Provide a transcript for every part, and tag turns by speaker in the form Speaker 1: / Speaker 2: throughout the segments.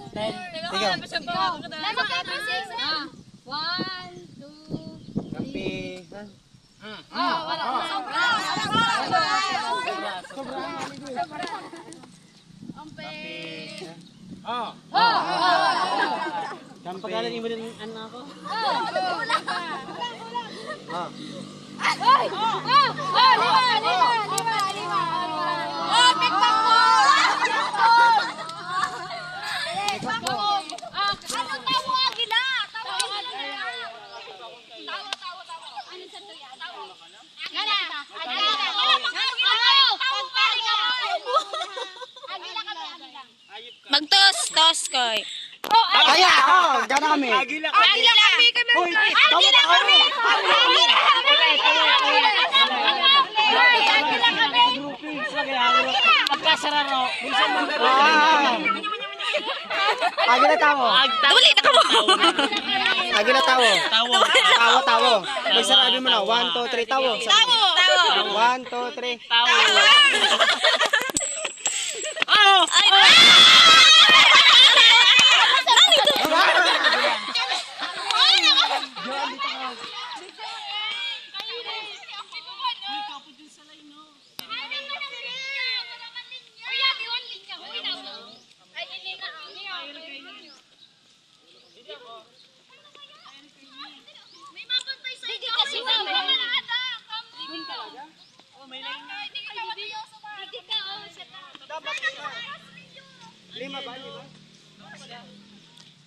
Speaker 1: Ikaw.
Speaker 2: One, two,
Speaker 1: Kampi.
Speaker 2: wala.
Speaker 1: Kampi. Pagalan mo din anak ko.
Speaker 2: Lima. Oh, pikpak mo! Ano tawo agila? Tawo agila. Tawo. Ano sa tuya? Tawo. Agila ka.
Speaker 3: Magtos koy.
Speaker 1: Kaya, gana kami.
Speaker 2: Agila kami.
Speaker 1: Uy, agila kami.
Speaker 4: Pagkasararo, minsan mo
Speaker 1: Agila tawo.
Speaker 3: Duli na ka mo.
Speaker 1: Agila tawo.
Speaker 4: tawo.
Speaker 1: Tawo. May sarabi mo na. 1, 2, 3, tawo. 1, 2, 3.
Speaker 4: Tawo.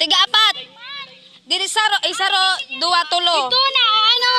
Speaker 3: Tiga apat. Diri isaro 2 tulo.
Speaker 2: Ito na, ano?